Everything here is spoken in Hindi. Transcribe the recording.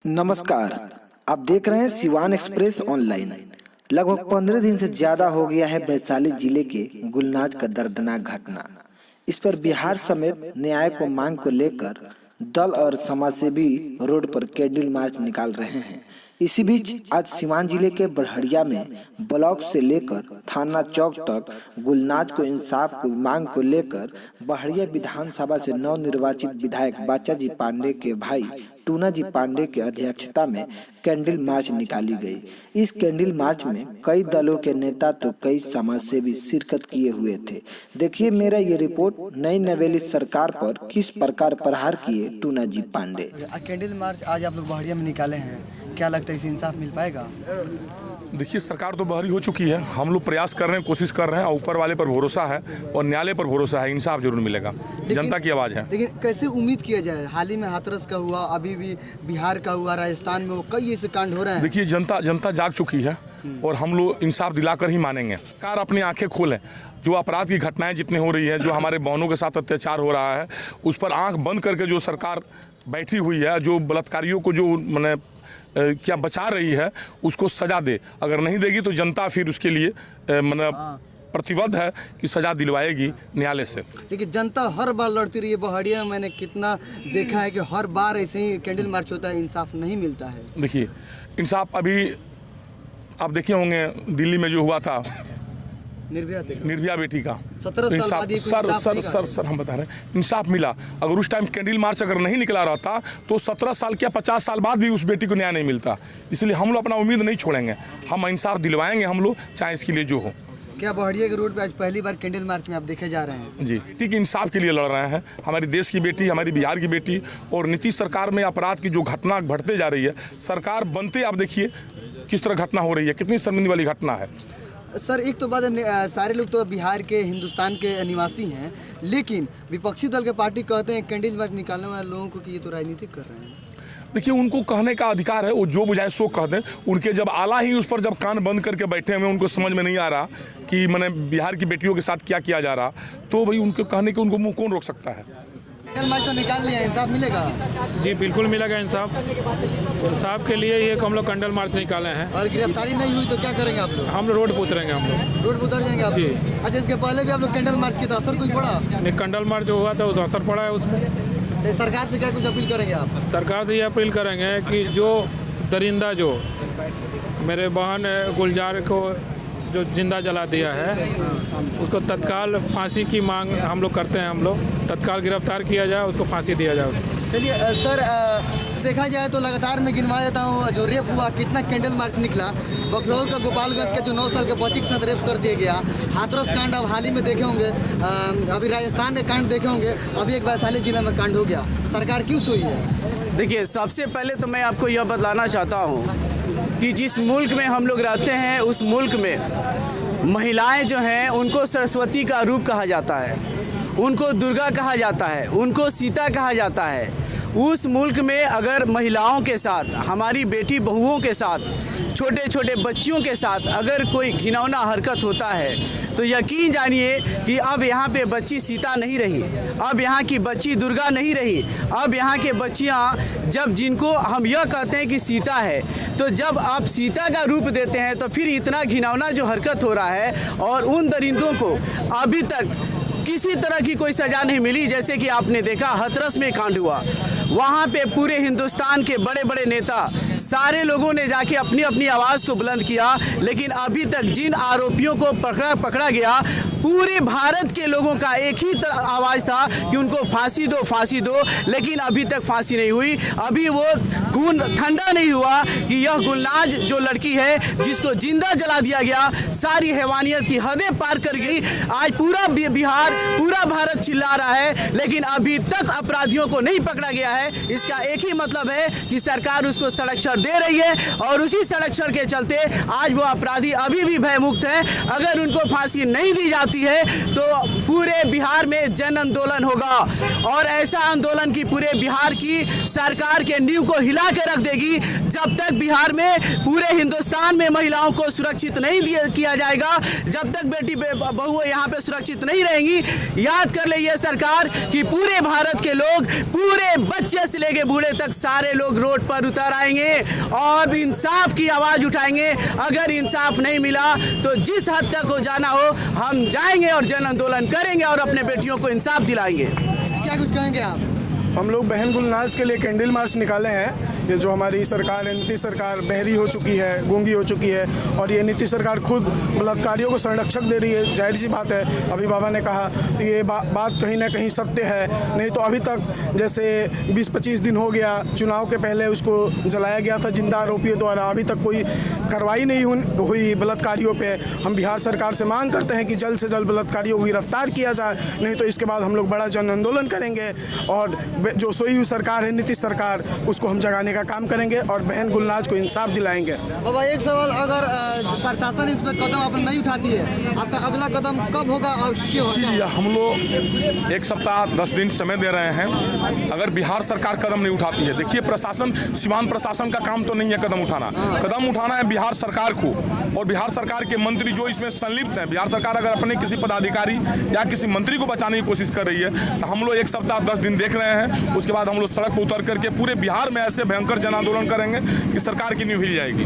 नमस्कार, आप देख रहे हैं सिवान एक्सप्रेस ऑनलाइन। लगभग 15 दिन से ज्यादा हो गया है वैशाली जिले के गुलनाज का दर्दनाक घटना। इस पर बिहार समेत न्याय को मांग को लेकर दल और समाजसेवी रोड पर कैंडल मार्च निकाल रहे हैं। इसी बीच आज सिवान जिले के बड़हरिया में ब्लॉक से लेकर थाना चौक तक गुलनाज को इंसाफ की मांग को लेकर बड़हरिया विधानसभा से नवनिर्वाचित विधायक बाचा जी पांडे के भाई टूना जी पांडे की अध्यक्षता में कैंडल मार्च निकाली गई। इस कैंडल मार्च में कई दलों के नेता तो कई समाजसेवी शिरकत किए हुए थे। देखिए मेरा ये रिपोर्ट। नई नवेली सरकार पर किस प्रकार प्रहार किए टूना जी पांडे। कैंडल मार्च आज आप लोग बड़हरिया में निकाले हैं, क्या लगता है इससे इंसाफ मिल पाएगा? देखिए, सरकार तो बहरी हो चुकी है, हम लोग प्रयास कर रहे हैं, कोशिश कर रहे हैं, ऊपर वाले पर भरोसा है और न्यायालय पर भरोसा है, इंसाफ जरूर मिलेगा। जनता की आवाज़ है। लेकिन कैसे उम्मीद किया जाए? हाल ही में हाथरस का हुआ, अभी भी बिहार का हुआ, राजस्थान में वो कई ऐसे कांड हो रहे हैं। देखिए, जनता जाग चुकी है और हम लोग इंसाफ दिलाकर ही मानेंगे। सरकार अपनी आंखें खोलें, जो अपराध की घटनाएं जितनी हो रही है, जो हमारे बहनों के साथ अत्याचार हो रहा है, उस पर आंख बंद करके जो सरकार बैठी हुई है, जो बलात्कारियों को जो मैंने क्या बचा रही है, उसको सजा दे। अगर नहीं देगी तो जनता फिर उसके लिए प्रतिबद्ध है कि सजा दिलवाएगी न्यायालय से। लेकिन जनता हर बार लड़ती रही है। बड़हरिया में मैंने कितना देखा है कि हर बार ऐसे ही कैंडल मार्च होता है, इंसाफ नहीं मिलता है। देखिए, इंसाफ अभी आप देखे होंगे दिल्ली में जो हुआ था निर्भया बेटी का 17 साल बाद सर हम बता रहे हैं, इंसाफ मिला। अगर उस टाइम कैंडल मार्च अगर नहीं निकला रहता तो 17 साल क्या 50 साल बाद भी उस बेटी को न्याय नहीं मिलता। इसलिए हम लोग अपना उम्मीद नहीं छोड़ेंगे, हम इंसाफ दिलवाएंगे हम लोग, चाहे इसके लिए जो हो। क्या बड़हरिया के रोड पे आज पहली बार कैंडल मार्च में आप देखे जा रहे हैं? जी, ठीक इंसाफ के लिए लड़ रहे हैं। हमारी देश की बेटी, हमारी बिहार की बेटी और नीतीश सरकार में अपराध की जो घटना बढ़ते जा रही है, सरकार बनते आप देखिए किस तरह घटना हो रही है, कितनी शर्मिंदगी वाली घटना है। सर, एक तो बात है, सारे लोग तो बिहार के, हिंदुस्तान के निवासी हैं, लेकिन विपक्षी दल के पार्टी कहते हैं कैंडल मार्च निकालने वाले लोगों को कि ये तो राजनीतिक कर रहे हैं। देखिए, उनको कहने का अधिकार है, वो जो बुझाए सो कह दें। उनके जब आला ही उस पर जब कान बंद करके बैठे हुए, उनको समझ में नहीं आ रहा कि मैंने बिहार की बेटियों के साथ क्या किया जा रहा, तो भाई उनके कहने के उनको मुँह कौन रोक सकता है। कैंडल मार्च तो निकाल लिया, इंसाफ मिलेगा? जी बिल्कुल मिलेगा इंसाफ। इंसाफ के लिए ये हम लोग कैंडल मार्च निकाले हैं। और गिरफ्तारी नहीं हुई तो क्या करेंगे आप लोग? हम लोग रोड पर उतरेंगे, हम लोग रोड पर उतर जाएंगे आप? जी। अच्छा, इसके पहले भी आप लोग कैंडल मार्च किया था, असर कुछ पड़ा? नहीं, कैंडल मार्च हुआ था, उस असर पड़ा है उसमें। तो सरकार से क्या कुछ अपील करेंगे आप? सरकार से ये अपील करेंगे कि जो दरिंदा, जो मेरे बहन गुलजार को जो जिंदा जला दिया है, उसको तत्काल फांसी की मांग हम लोग करते हैं। हम लोग तत्काल गिरफ्तार किया जाए, उसको फांसी दिया जाए उसको। चलिए सर, देखा जाए तो लगातार मैं गिनवा देता हूँ जो रेप हुआ, कितना कैंडल मार्च निकला। बखलौर का गोपालगंज का जो 9 साल के बच्ची के साथ रेप कर दिया गया, हाथरस कांड अब हाल ही में देखे होंगे, अभी राजस्थान के कांड देखे होंगे, अभी एक वैशाली जिले में कांड हो गया। सरकार क्यों सोई है? देखिए, सबसे पहले तो मैं आपको यह बतलाना चाहता हूँ कि जिस मुल्क में हम लोग रहते हैं, उस मुल्क में महिलाएं जो हैं उनको सरस्वती का रूप कहा जाता है, उनको दुर्गा कहा जाता है, उनको सीता कहा जाता है। उस मुल्क में अगर महिलाओं के साथ, हमारी बेटी बहुओं के साथ, छोटे छोटे बच्चियों के साथ अगर कोई घिनौना हरकत होता है तो यकीन जानिए कि अब यहाँ पे बच्ची सीता नहीं रही, अब यहाँ की बच्ची दुर्गा नहीं रही। अब यहाँ के बच्चियाँ, जब जिनको हम यह कहते हैं कि सीता है, तो जब आप सीता का रूप देते हैं तो फिर इतना घिनौना जो हरकत हो रहा है, और उन दरिंदों को अभी तक किसी तरह की कोई सज़ा नहीं मिली। जैसे कि आपने देखा हाथरस में कांड हुआ, वहाँ पे पूरे हिंदुस्तान के बड़े बड़े नेता, सारे लोगों ने जाके अपनी अपनी आवाज़ को बुलंद किया, लेकिन अभी तक जिन आरोपियों को पकड़ा गया, पूरे भारत के लोगों का एक ही आवाज़ था कि उनको फांसी दो, फांसी दो, लेकिन अभी तक फांसी नहीं हुई। अभी वो खून ठंडा नहीं हुआ कि यह गुलनाज जो लड़की है, जिसको जिंदा जला दिया गया, सारी हैवानियत की हदें पार कर गई। आज पूरा बिहार, पूरा भारत चिल्ला रहा है, लेकिन अभी तक अपराधियों को नहीं पकड़ा गया है। इसका एक ही मतलब है कि सरकार उसको संरक्षण दे रही है, और उसी संरक्षण के चलते आज वो अपराधी अभी भी भयमुक्त है। अगर उनको फांसी नहीं दी जाती जाती है तो पूरे बिहार में जन आंदोलन होगा और ऐसा आंदोलन की पूरे बिहार की सरकार के नींव को हिला के रख देगी। जब तक बिहार में पूरे हिंदुस्तान में महिलाओं को सुरक्षित नहीं किया जाएगा, जब तक बेटी बहु यहाँ पे सुरक्षित नहीं रहेंगी, याद कर ले ये सरकार कि पूरे भारत के लोग, पूरे बच्चे से लेके बूढ़े तक सारे लोग रोड पर उतर आएंगे और इंसाफ की आवाज़ उठाएंगे। अगर इंसाफ नहीं मिला तो जिस हद तक हो जाना हो हम जाएंगे और जन आंदोलन करेंगे और अपने बेटियों को इंसाफ दिलाएंगे। क्या कुछ कहेंगे आप? हम लोग बहन गुलनाज के लिए कैंडल मार्च निकाले हैं। ये जो हमारी सरकार है, नीतीश सरकार बहरी हो चुकी है, गूंगी हो चुकी है और ये नीतीश सरकार खुद बलात्कारियों को संरक्षक दे रही है। जाहिर सी बात है, अभी बाबा ने कहा तो ये बात कहीं ना कहीं सत्य है। नहीं तो अभी तक जैसे 20-25 दिन हो गया, चुनाव के पहले उसको जलाया गया था जिंदा आरोपियों द्वारा, अभी तक कोई कार्रवाई नहीं हुई बलात्कारियों पर। हम बिहार सरकार से मांग करते हैं कि जल्द से जल्द बलात्कारियों को गिरफ्तार किया जाए, नहीं तो इसके बाद हम लोग बड़ा जन आंदोलन करेंगे और जो सोई हुई सरकार है नीतीश सरकार, उसको हम जगाने का काम करेंगे और बहन गुलनाज को इंसाफ दिलाएंगे। बाबा एक सवाल, अगर प्रशासन इस पर कदम अपन नहीं उठाती है, आपका अगला कदम कब होगा और क्यों? जी, हम लोग 1 सप्ताह 10 दिन समय दे रहे हैं। अगर बिहार सरकार कदम नहीं उठाती है, देखिए प्रशासन, सीमांत प्रशासन का काम तो नहीं है कदम उठाना, कदम उठाना है बिहार सरकार को और बिहार सरकार के मंत्री जो इसमें संलिप्त हैं। बिहार सरकार अगर अपने किसी पदाधिकारी या किसी मंत्री को बचाने की कोशिश कर रही है तो हम लोग 1 सप्ताह 10 दिन देख रहे हैं। उसके बाद हम लोग सड़क पर उतर करके पूरे बिहार में ऐसे भयंकर जन आंदोलन करेंगे कि सरकार की नींव हिल जाएगी।